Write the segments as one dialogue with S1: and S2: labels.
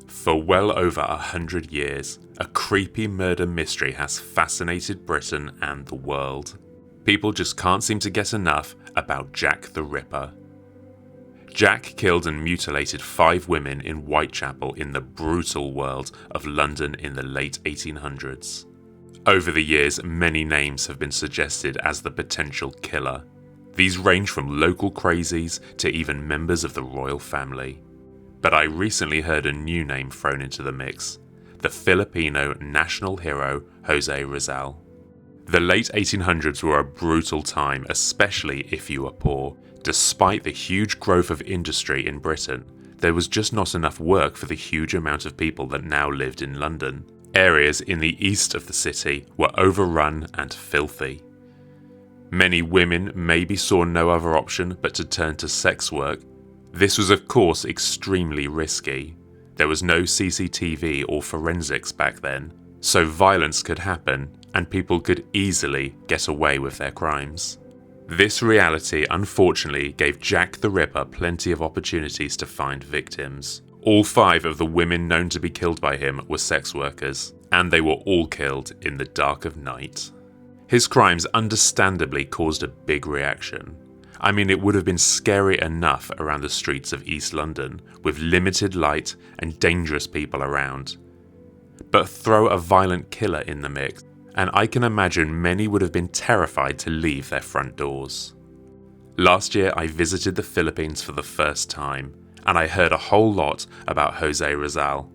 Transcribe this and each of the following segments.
S1: For well over 100 years, a creepy murder mystery has fascinated Britain and the world. People just can't seem to get enough about Jack the Ripper. Jack killed and mutilated 5 women in Whitechapel in the brutal world of London in the late 1800s. Over the years, many names have been suggested as the potential killer. These range from local crazies to even members of the royal family. But I recently heard a new name thrown into the mix: the Filipino national hero Jose Rizal. The late 1800s were a brutal time, especially if you were poor. Despite the huge growth of industry in Britain, there was just not enough work for the huge amount of people that now lived in London. Areas in the east of the city were overrun and filthy. Many women maybe saw no other option but to turn to sex work. This was of course extremely risky. There was no CCTV or forensics back then, so violence could happen and people could easily get away with their crimes. This reality unfortunately gave Jack the Ripper plenty of opportunities to find victims. All 5 of the women known to be killed by him were sex workers, and they were all killed in the dark of night. His crimes understandably caused a big reaction. I mean, it would have been scary enough around the streets of East London, with limited light and dangerous people around. But throw a violent killer in the mix, and I can imagine many would have been terrified to leave their front doors. Last year I visited the Philippines for the first time, and I heard a whole lot about Jose Rizal.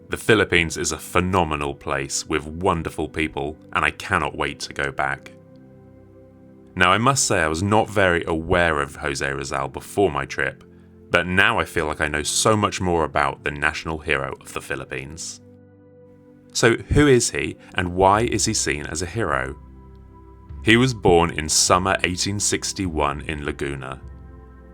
S1: The Philippines is a phenomenal place with wonderful people, and I cannot wait to go back. Now I must say I was not very aware of Jose Rizal before my trip, but now I feel like I know so much more about the national hero of the Philippines. So who is he, and why is he seen as a hero? He was born in summer 1861 in Laguna.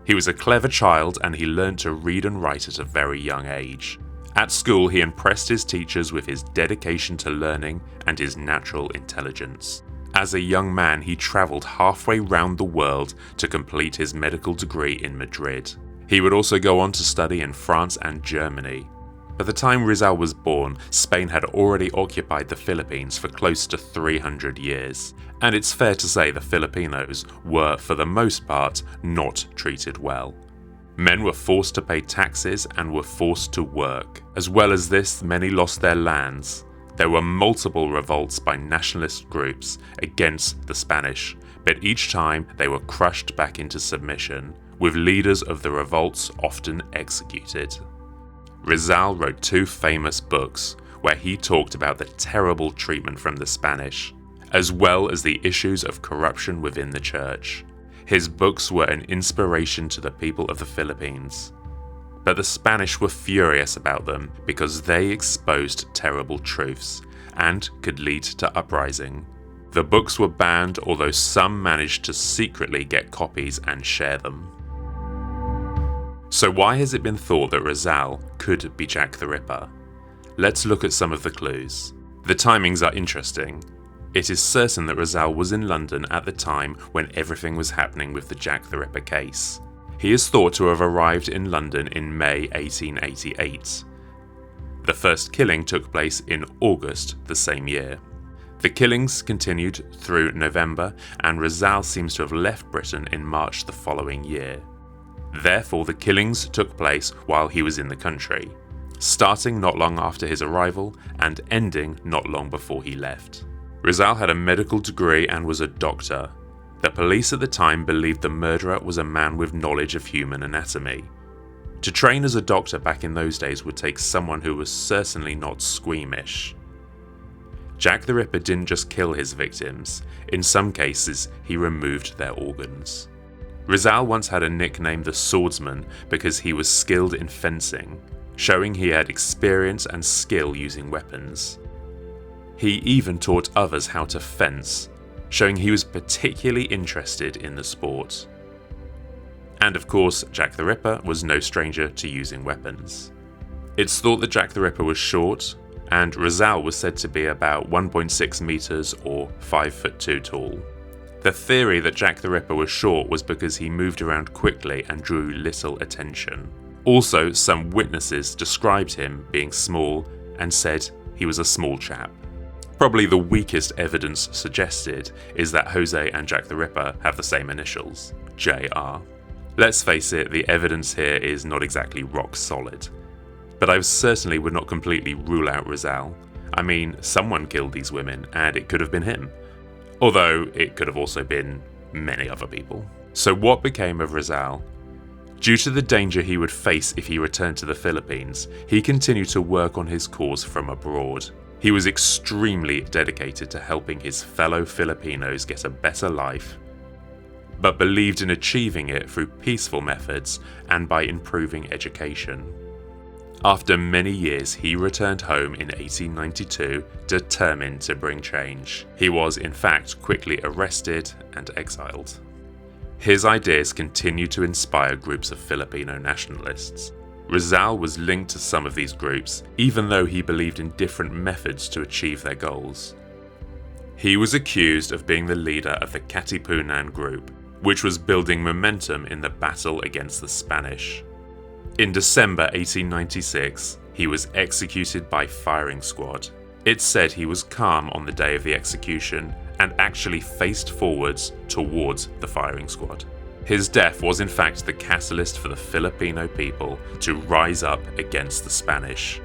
S1: He was a clever child and he learned to read and write at a very young age. At school he impressed his teachers with his dedication to learning and his natural intelligence. As a young man, he travelled halfway round the world to complete his medical degree in Madrid. He would also go on to study in France and Germany. By the time Rizal was born, Spain had already occupied the Philippines for close to 300 years, and it's fair to say the Filipinos were, for the most part, not treated well. Men were forced to pay taxes and were forced to work. As well as this, many lost their lands. There were multiple revolts by nationalist groups against the Spanish, but each time they were crushed back into submission, with leaders of the revolts often executed. Rizal wrote 2 famous books where he talked about the terrible treatment from the Spanish, as well as the issues of corruption within the church. His books were an inspiration to the people of the Philippines. But the Spanish were furious about them because they exposed terrible truths and could lead to uprising. The books were banned, although some managed to secretly get copies and share them. So why has it been thought that Rizal could be Jack the Ripper? Let's look at some of the clues. The timings are interesting. It is certain that Rizal was in London at the time when everything was happening with the Jack the Ripper case. He is thought to have arrived in London in May 1888. The first killing took place in August the same year. The killings continued through November, and Rizal seems to have left Britain in March the following year. Therefore, the killings took place while he was in the country, starting not long after his arrival and ending not long before he left. Rizal had a medical degree and was a doctor. The police at the time believed the murderer was a man with knowledge of human anatomy. To train as a doctor back in those days would take someone who was certainly not squeamish. Jack the Ripper didn't just kill his victims, in some cases he removed their organs. Rizal once had a nickname the Swordsman because he was skilled in fencing, showing he had experience and skill using weapons. He even taught others how to fence, showing he was particularly interested in the sport. And of course, Jack the Ripper was no stranger to using weapons. It's thought that Jack the Ripper was short, and Rizal was said to be about 1.6 meters or 5'2" tall. The theory that Jack the Ripper was short was because he moved around quickly and drew little attention. Also, some witnesses described him being small and said he was a small chap. Probably the weakest evidence suggested is that Jose and Jack the Ripper have the same initials, JR. Let's face it, the evidence here is not exactly rock solid. But I certainly would not completely rule out Rizal. I mean, someone killed these women, and it could have been him. Although, it could have also been many other people. So what became of Rizal? Due to the danger he would face if he returned to the Philippines, he continued to work on his cause from abroad. He was extremely dedicated to helping his fellow Filipinos get a better life, but believed in achieving it through peaceful methods and by improving education. After many years, he returned home in 1892, determined to bring change. He was, in fact, quickly arrested and exiled. His ideas continued to inspire groups of Filipino nationalists. Rizal was linked to some of these groups, even though he believed in different methods to achieve their goals. He was accused of being the leader of the Katipunan group, which was building momentum in the battle against the Spanish. In December 1896, he was executed by firing squad. It's said he was calm on the day of the execution and actually faced forwards towards the firing squad. His death was in fact the catalyst for the Filipino people to rise up against the Spanish.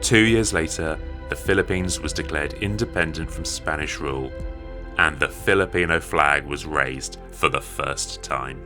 S1: 2 years later, the Philippines was declared independent from Spanish rule, and the Filipino flag was raised for the first time.